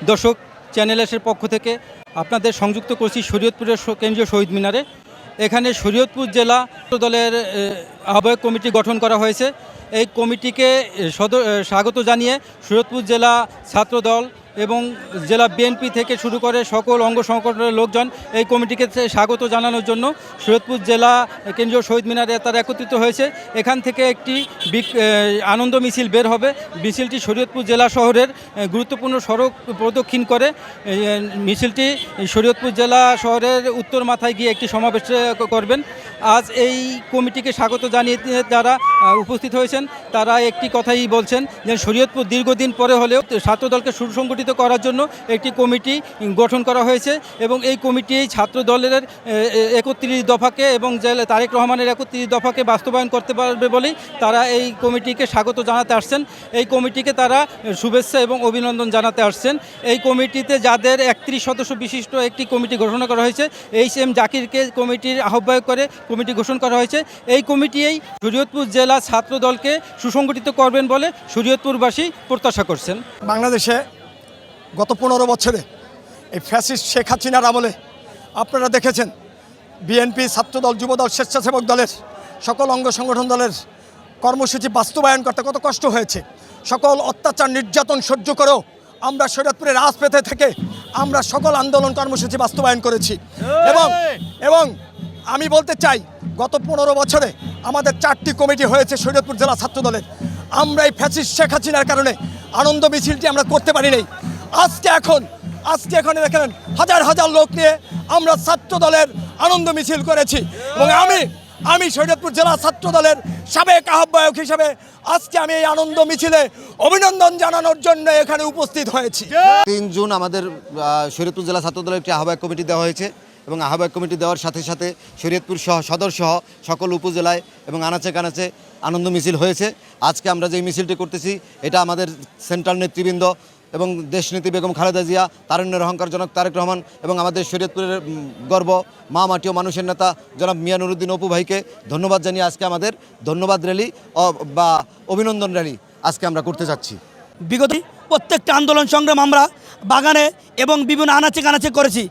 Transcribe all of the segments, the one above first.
দর্শক, চ্যানেল এসের পক্ষ থেকে আপনাদের সংযুক্ত করছি শরীয়তপুরের কেন্দ্রীয় শহীদ মিনারে। এখানে শরীয়তপুর জেলা দলের আহ্বায়ক কমিটি গঠন করা হয়েছে। এই কমিটিকে স্বাগত জানিয়ে শরীয়তপুর জেলা ছাত্রদল এবং জেলা বিএনপি থেকে শুরু করে সকল অঙ্গ সংগঠনের লোকজন এই কমিটিকে স্বাগত জানানোর জন্য শরীয়তপুর জেলা কেন্দ্রীয় শহীদ মিনারে তারা একত্রিত হয়েছে। এখান থেকে একটি আনন্দ মিছিল বের হবে। মিছিলটি শরীয়তপুর জেলা শহরের গুরুত্বপূর্ণ সড়ক প্রদক্ষিণ করে মিছিলটি শরীয়তপুর জেলা শহরের উত্তর মাথায় গিয়ে একটি সমাবেশ করবেন। আজ এই কমিটিকে স্বাগত জানিয়ে যারা উপস্থিত হয়েছেন তারা একটি কথাই বলছেন যে শরীয়তপুর দীর্ঘদিন পরে হলেও ছাত্রদলকে সুসংগঠিত করার জন্য একটি কমিটি গঠন করা হয়েছে এবং এই কমিটি ছাত্র দলের 31 দফাকে এবং তারেক রহমানের 31 দফাকে বাস্তবায়ন করতে পারবে বলেই তারা এই কমিটিকে স্বাগত জানাতে আসছেন। এই কমিটিকে তারা শুভেচ্ছা এবং অভিনন্দন জানাতে আসছেন। এই কমিটিতে যাদের 31 সদস্য বিশিষ্ট একটি কমিটি ঘোষণা করা হয়েছে, HM জাকিরকে কমিটির আহ্বায়ক করে কমিটি ঘোষণা করা হয়েছে। এই কমিটিই শরীয়তপুর জেলা ছাত্র দলকে সুসংগঠিত করবেন বলে শরীয়তপুরবাসী প্রত্যাশা করছেন। বাংলাদেশে গত 15 বছরে এই ফ্যাসিস্ট শেখ হাসিনার আমলে আপনারা দেখেছেন বিএনপি, ছাত্রদল, যুবদল, স্বেচ্ছাসেবক দলের সকল অঙ্গ সংগঠন দলের কর্মসূচি বাস্তবায়ন করতে কত কষ্ট হয়েছে। সকল অত্যাচার নির্যাতন সহ্য করেও আমরা শরীয়তপুরের রাজপথে থেকে আমরা সকল আন্দোলন কর্মসূচি বাস্তবায়ন করেছি এবং আমি বলতে চাই গত 15 বছরে আমাদের 4টি কমিটি হয়েছে শরীয়তপুর জেলা ছাত্রদলের। আমরা এই ফ্যাসিস্ট শেখ হাসিনার কারণে আনন্দ মিছিলটি আমরা করতে পারি নাই। আজকে এখন দেখেন হাজার হাজার লোক নিয়ে আমরা ছাত্র দলের আনন্দ মিছিল করেছি এবং আমি শরীয়তপুর জেলা ছাত্র দলের সাবেক আহ্বায়ক হিসেবে আজকে আমি এই আনন্দ মিছিলে অভিনন্দন জানানোর জন্য এখানে উপস্থিত হয়েছি। 3 জুন আমাদের শরীয়তপুর জেলা ছাত্র দলের একটি আহ্বায়ক কমিটি দেওয়া হয়েছে এবং আহ্বায়ক কমিটি দেওয়ার সাথে সাথে শরীয়তপুর সদর সহ সকল উপজেলায় এবং আনাচে কানাচে আনন্দ মিছিল হয়েছে। আজকে আমরা যে মিছিলটি করতেছি এটা আমাদের সেন্ট্রাল নেতৃবৃন্দ এবং দেশনেত্রী বেগম খালেদা জিয়া, তারুণ্যের অহংকারজনক তারেক রহমান এবং আমাদের শরীয়তপুরের গর্ব মা মাটি ও মানুষের নেতা জনাব মিয়া নুরুদ্দিন অপু ভাইকে ধন্যবাদ জানিয়ে আজকে আমাদের ধন্যবাদ র্যালি বা অভিনন্দন র্যালি আজকে আমরা করতে যাচ্ছি। বিগত প্রত্যেকটা আন্দোলন সংগ্রাম আমরা বাগানে এবং বিভিন্ন আনাচে কানাচে করেছি।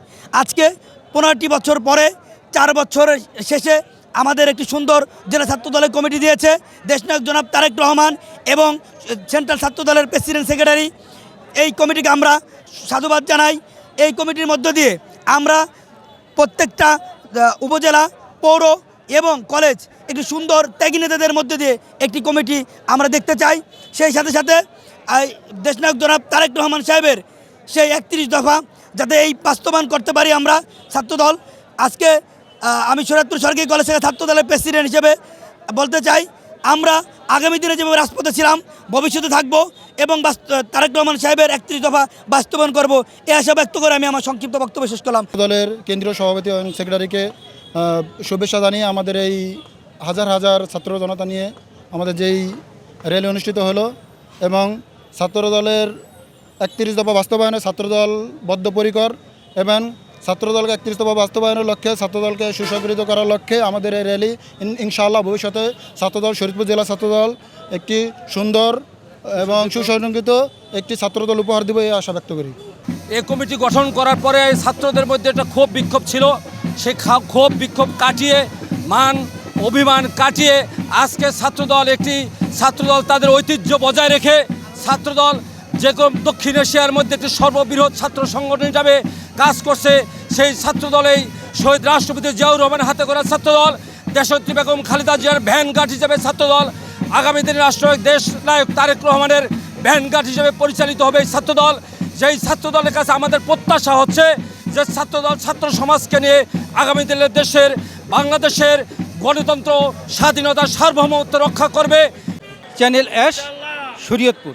আজকে 15টি বছর পরে 4 বছরের শেষে আমাদের একটি সুন্দর জেলা ছাত্র দলের কমিটি দিয়েছে দেশনায়ক জনাব তারেক রহমান এবং সেন্ট্রাল ছাত্র দলের প্রেসিডেন্ট সেক্রেটারি। এই কমিটিকে আমরা সাধুবাদ জানাই। এই কমিটির মধ্য দিয়ে আমরা প্রত্যেকটা উপজেলা, পৌর এবং কলেজ একটি সুন্দর ত্যাগী নেতাদের মধ্যে দিয়ে একটি কমিটি আমরা দেখতে চাই। সেই সাথে সাথে দেশনায়ক জনাব তারেক রহমান সাহেবের সেই 31 দফা যাতে এই বাস্তবায়ন করতে পারি আমরা ছাত্রদল। আজকে আমি শরীয়তপুর সরকারি কলেজ থেকে ছাত্রদলের প্রেসিডেন্ট হিসেবে বলতে চাই আমরা আগামী দিনে যেভাবে রাজপথে ছিলাম ভবিষ্যতে থাকবো এবং তারেক রহমান সাহেবের 31 দফা বাস্তবায়ন করব এই আশা ব্যক্ত করে আমি আমার সংক্ষিপ্ত বক্তব্য শেষ করলাম। দলের কেন্দ্রীয় সভাপতি এবং সেক্রেটারিকে শুভেচ্ছা জানিয়ে আমাদের এই হাজার হাজার ছাত্র জনতা নিয়ে আমাদের যেই র্যালি অনুষ্ঠিত হলো এবং ছাত্রদলের 31 দফা বাস্তবায়নে ছাত্রদল বদ্ধপরিকর এবং ছাত্রদলকে 31 দফা বাস্তবায়নের লক্ষ্যে ছাত্রদলকে সুসংগঠিত করার লক্ষ্যে আমাদের এই র্যালি। ইনশাআল্লাহ ভবিষ্যতে ছাত্রদল শরীয়তপুর জেলা ছাত্রদল একটি সুন্দর এবং সুসংগঠিত একটি ছাত্রদল উপহার দেবে এই আশা ব্যক্ত করি। এই কমিটি গঠন করার পরে ছাত্রদের মধ্যে একটা ক্ষোভ বিক্ষোভ ছিল, সেই ক্ষোভ বিক্ষোভ কাটিয়ে মান অভিমান কাটিয়ে আজকে ছাত্রদল তাদের ঐতিহ্য বজায় রেখে ছাত্রদল যে দক্ষিণ এশিয়ার মধ্যে একটি সর্ববৃহৎ ছাত্র সংগঠন হিসাবে কাজ করছে। সেই ছাত্রদলেই শহীদ রাষ্ট্রপতি জিয়াউর রহমানের হাতে করা ছাত্রদল, দেশনেত্রী বেগম খালেদা জিয়ার ভ্যানগার্ড হিসেবে ছাত্রদল, আগামী দিনের রাষ্ট্রনায়ক দেশ নায়ক তারেক রহমানের ভ্যানগার্ড হিসেবে পরিচালিত হবে এই ছাত্রদল। যেই ছাত্রদলের কাছে আমাদের প্রত্যাশা হচ্ছে যে ছাত্রদল ছাত্র সমাজকে নিয়ে আগামী দিনের বাংলাদেশের গণতন্ত্র, স্বাধীনতা, সার্বভৌমত্ব রক্ষা করবে। Channel S, Shariatpur.